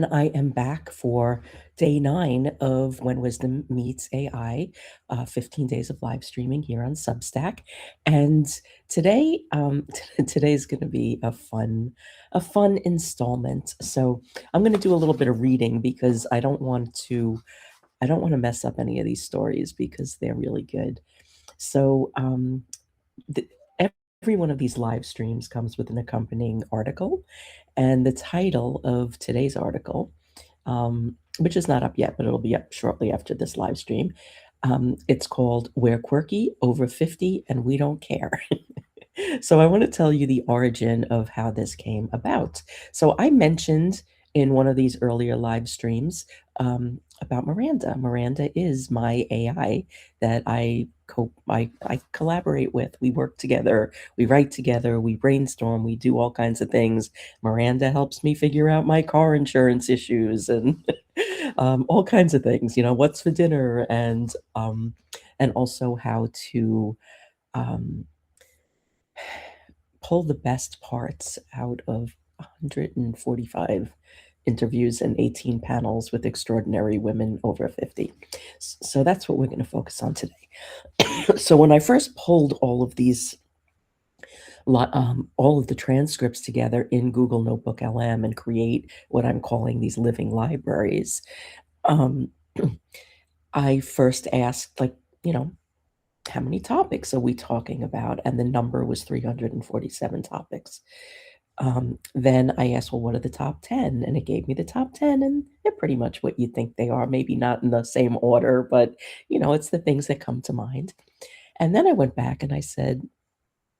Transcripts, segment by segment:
I am back for day 9 of When Wisdom Meets AI, 15 days of live streaming here on Substack. And today, today's going to be a fun installment. So I'm going to do a little bit of reading because I don't want to mess up any of these stories because they're really good. So the, every one of these live streams comes with an accompanying article, and the title of today's article, which is not up yet, but it'll be up shortly after this live stream. It's called We're Quirky, Over 50, and We Don't Care. So I want to tell you the origin of how this came about. So I mentioned in one of these earlier live streams about Miranda. Miranda is my AI that I collaborate with. We work together, we write together, we brainstorm, we do all kinds of things. Miranda helps me figure out my car insurance issues and all kinds of things. What's for dinner, and also how to um, pull the best parts out of 145 interviews and 18 panels with extraordinary women over 50. So that's what we're going to focus on today. So when I first pulled all of the transcripts together in Google Notebook LM and create what I'm calling these living libraries, um, I first asked, how many topics are we talking about? And the number was 347 topics. Then I asked, well, what are the top 10? And it gave me the top 10, and they're pretty much what you think they are. Maybe not in the same order, but it's the things that come to mind. And then I went back and I said,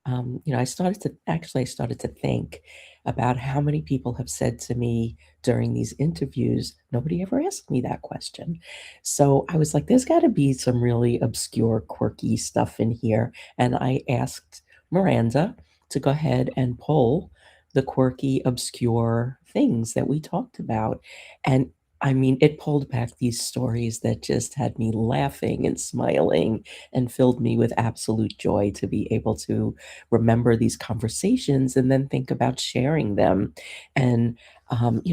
I started to think about how many people have said to me during these interviews, nobody ever asked me that question. So I was like, there's got to be some really obscure, quirky stuff in here. And I asked Miranda to go ahead and pull the quirky, obscure things that we talked about. And I mean, it pulled back these stories that just had me laughing and smiling and filled me with absolute joy to be able to remember these conversations and then think about sharing them, and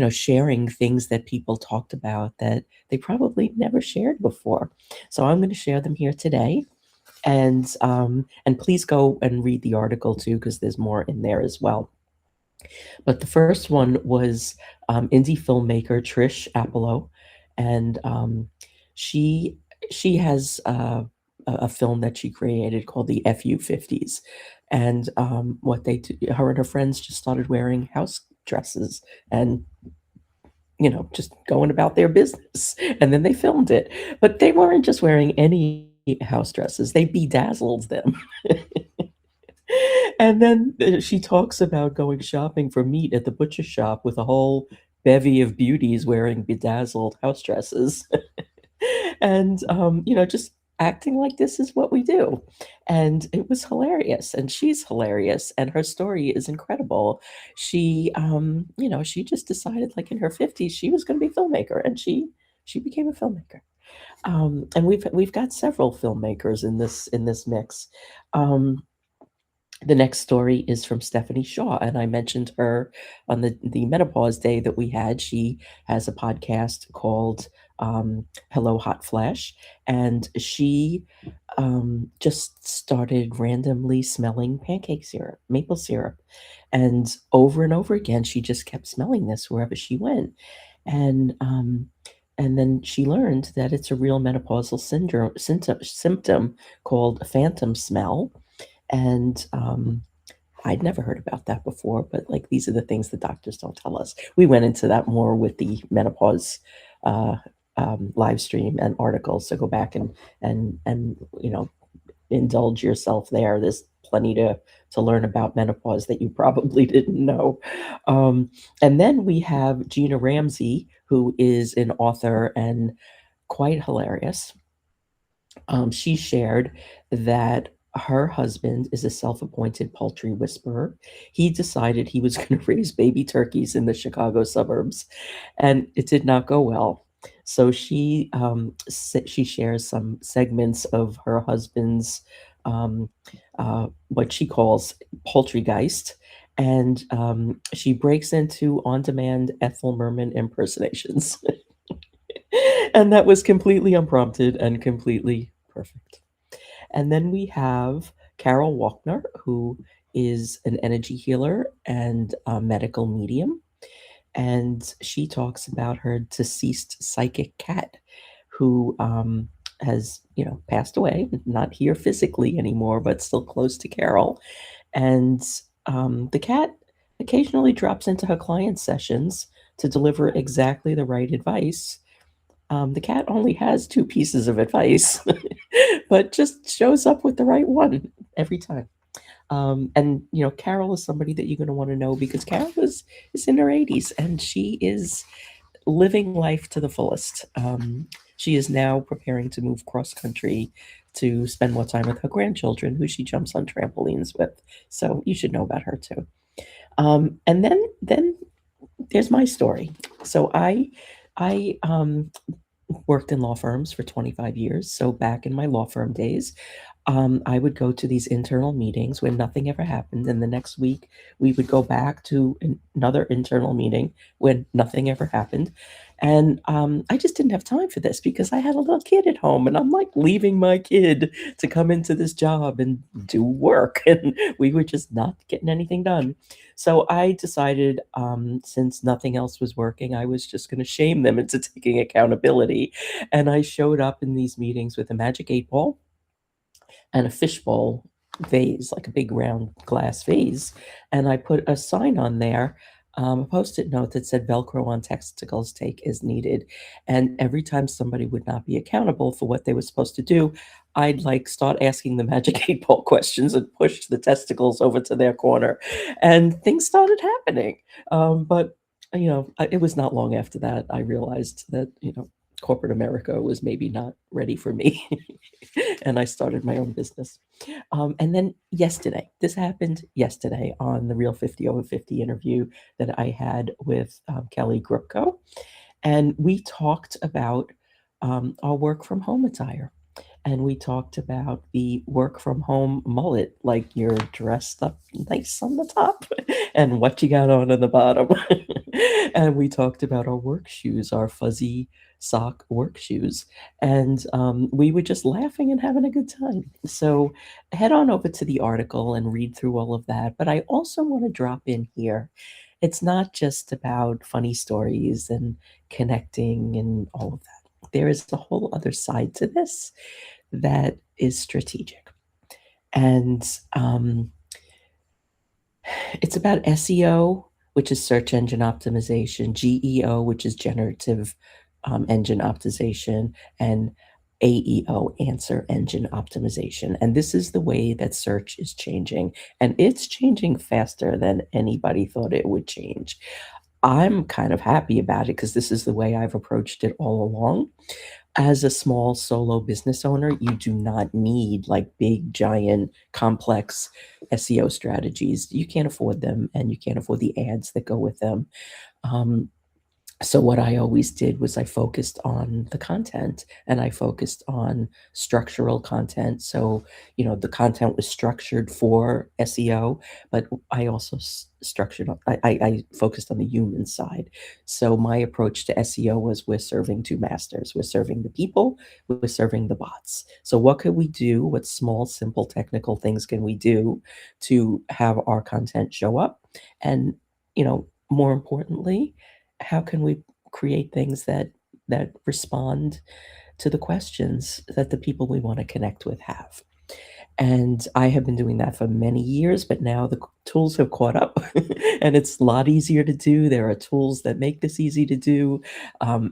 sharing things that people talked about that they probably never shared before. So I'm going to share them here today, and please go and read the article too, because there's more in there as well. But the first one was indie filmmaker Trish Apollo, and she she has a film that she created called the FU50s, and what they do, her and her friends just started wearing house dresses and just going about their business, and then they filmed it. But they weren't just wearing any house dresses; they bedazzled them. And then she talks about going shopping for meat at the butcher shop with a whole bevy of beauties wearing bedazzled house dresses. And just acting like this is what we do. And it was hilarious, and she's hilarious, and her story is incredible. She just decided, like, in her 50s she was going to be a filmmaker, and she became a filmmaker. And we've got several filmmakers in this mix. The next story is from Stephanie Shaw, and I mentioned her on the menopause day that we had. She has a podcast called Hello Hot Flash, and she just started randomly smelling pancake syrup, maple syrup, and over again she just kept smelling this wherever she went, and and then she learned that it's a real menopausal symptom called phantom smell, and I'd never heard about that before, but like these are the things the doctors don't tell us. We went into that more with the menopause uh, live stream and articles. So go back and indulge yourself there. There's plenty to learn about menopause that you probably didn't know. And then we have Gina Ramsey, who is an author and quite hilarious. She shared that her husband is a self-appointed poultry whisperer. He decided he was going to raise baby turkeys in the Chicago suburbs, and it did not go well. So she shares some segments of her husband's what she calls poultrygeist, and she breaks into on-demand Ethel Merman impersonations. And that was completely unprompted and completely perfect. And then we have Carol Walkner, who is an energy healer and a medical medium. And she talks about her deceased psychic cat who has, passed away, not here physically anymore, but still close to Carol. And the cat occasionally drops into her client sessions to deliver exactly the right advice. The cat only has two pieces of advice, but just shows up with the right one every time. And Carol is somebody that you're going to want to know because Carol is in her 80s and she is living life to the fullest. She is now preparing to move cross country to spend more time with her grandchildren, who she jumps on trampolines with. So you should know about her too. And then there's my story. So I worked in law firms for 25 years. So back in my law firm days, I would go to these internal meetings when nothing ever happened. And the next week, we would go back to another internal meeting when nothing ever happened. And I just didn't have time for this because I had a little kid at home. And I'm like leaving my kid to come into this job and do work. And we were just not getting anything done. So I decided, since nothing else was working, I was just going to shame them into taking accountability. And I showed up in these meetings with a magic 8 ball and a fishbowl vase, like a big round glass vase. And I put a sign on there, a post-it note that said Velcro on testicles take is needed. And every time somebody would not be accountable for what they were supposed to do, I'd like start asking the magic 8 ball questions and push the testicles over to their corner. And things started happening. But it was not long after that I realized that, corporate America was maybe not ready for me. And I started my own business. And then yesterday, this happened yesterday on the Real 50 Over 50 interview that I had with Kelly Gripko. And we talked about our work from home attire. And we talked about the work from home mullet, like you're dressed up nice on the top and what you got on the bottom. And we talked about our work shoes, our fuzzy sock work shoes. And we were just laughing and having a good time. So head on over to the article and read through all of that. But I also want to drop in here. It's not just about funny stories and connecting and all of that. There is a whole other side to this that is strategic. And it's about SEO, which is search engine optimization, GEO, which is generative engine optimization, and AEO, answer engine optimization. And this is the way that search is changing. And it's changing faster than anybody thought it would change. I'm kind of happy about it because this is the way I've approached it all along. As a small solo business owner, you do not need like big, giant, complex SEO strategies. You can't afford them and you can't afford the ads that go with them. Um, so what I always did was I focused on the content and I focused on structural content. So, the content was structured for SEO, but I also structured, I focused on the human side. So my approach to SEO was we're serving two masters. We're serving the people, we're serving the bots. So what could we do? What small, simple, technical things can we do to have our content show up? And, more importantly, how can we create things that respond to the questions that the people we want to connect with have? And I have been doing that for many years, but now the tools have caught up and it's a lot easier to do. There are tools that make this easy to do.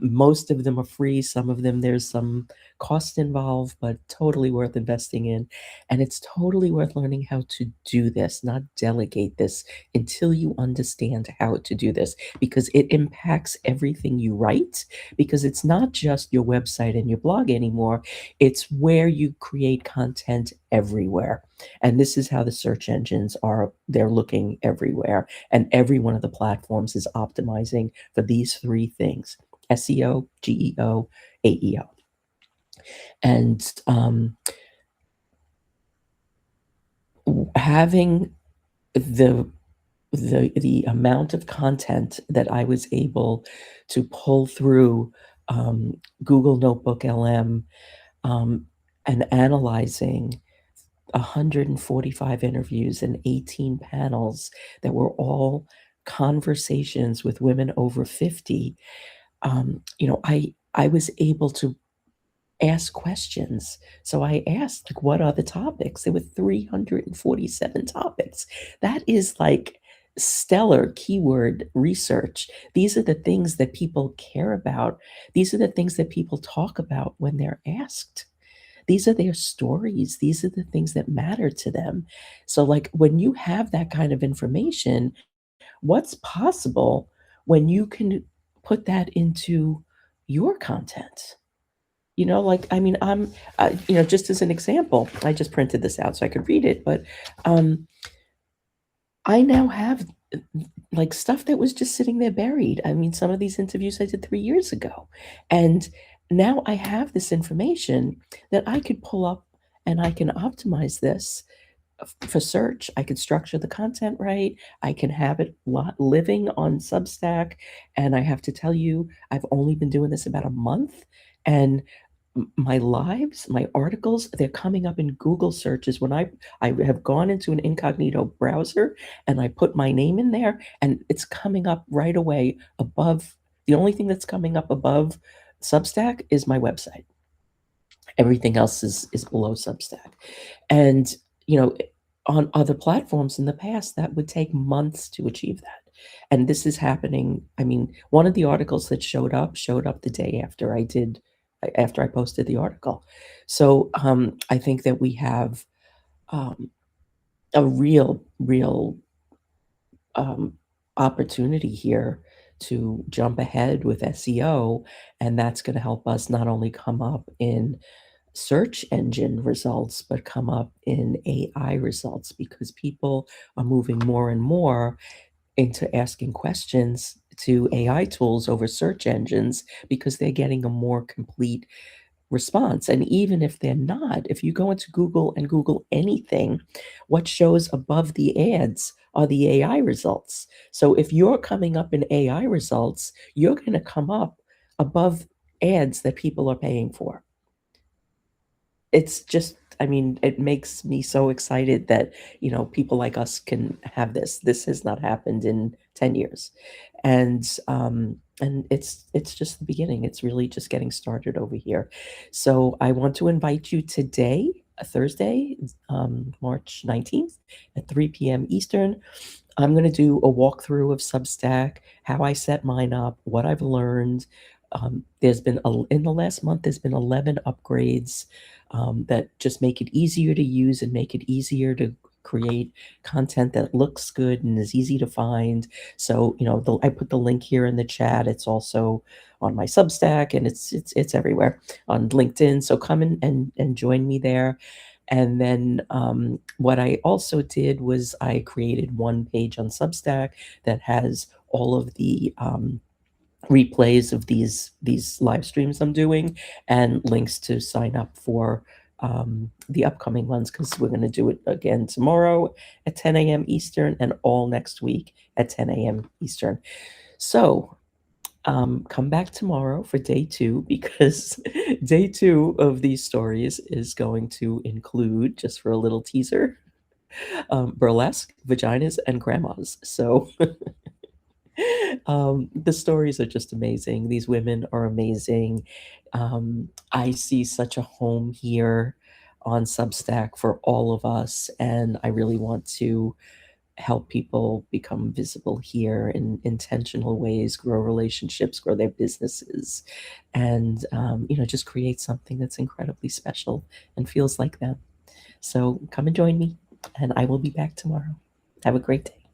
Most of them are free. Some of them, there's some cost involved, but totally worth investing in. And it's totally worth learning how to do this, not delegate this until you understand how to do this, because it impacts everything you write, because it's not just your website and your blog anymore. It's where you create content everywhere. And this is how the search engines are, they're looking everywhere. And every one of the platforms is optimizing for these three things: SEO, GEO, AEO. And having the the amount of content that I was able to pull through Google Notebook LM, um, and analyzing 145 interviews and 18 panels that were all conversations with women over 50. I was able to ask questions. So I asked, like, what are the topics? There were 347 topics. That is like stellar keyword research. These are the things that people care about. These are the things that people talk about when they're asked. These are their stories. These are the things that matter to them. So, like, when you have that kind of information, what's possible when you can put that into your content? Like, I mean, just as an example, I just printed this out so I could read it, but um, I now have like stuff that was just sitting there buried. I mean, some of these interviews I did 3 years ago. And now I have this information that I could pull up and I can optimize this for search. I could structure the content right. I can have it living on Substack. And I have to tell you, I've only been doing this about a month. And my lives, my articles, they're coming up in Google searches. When I have gone into an incognito browser and I put my name in there, and it's coming up right away above. The only thing that's coming up above Substack is my website. Everything else is below Substack. And, you know, on other platforms in the past, that would take months to achieve that. And this is happening. I mean, one of the articles that showed up the day after I posted the article. So I think that we have um, a real um, opportunity here to jump ahead with SEO, and that's going to help us not only come up in search engine results, but come up in AI results, because people are moving more and more into asking questions to AI tools over search engines because they're getting a more complete response. And even if they're not, if you go into Google and Google anything, what shows above the ads are the AI results. So if you're coming up in AI results, you're going to come up above ads that people are paying for. It's just, I mean, it makes me so excited that, people like us can have this. This has not happened in 10 years. And it's just the beginning. It's really just getting started over here. So I want to invite you today, Thursday, March 19th at 3 p.m. Eastern. I'm going to do a walkthrough of Substack, how I set mine up, what I've learned. In the last month, there's been 11 upgrades that just make it easier to use and make it easier to create content that looks good and is easy to find. So, I put the link here in the chat. It's also on my Substack, and it's everywhere on LinkedIn. So come in and join me there. And then what I also did was I created one page on Substack that has all of the replays of these live streams I'm doing, and links to sign up for the upcoming ones, because we're going to do it again tomorrow at 10 a.m. Eastern and all next week at 10 a.m. Eastern. So come back tomorrow for day 2, because day 2 of these stories is going to include, just for a little teaser, burlesque, vaginas, and grandmas. So the stories are just amazing. These women are amazing. I see such a home here on Substack for all of us, and I really want to help people become visible here in intentional ways, grow relationships, grow their businesses, and just create something that's incredibly special and feels like them. So come and join me, and I will be back tomorrow. Have a great day.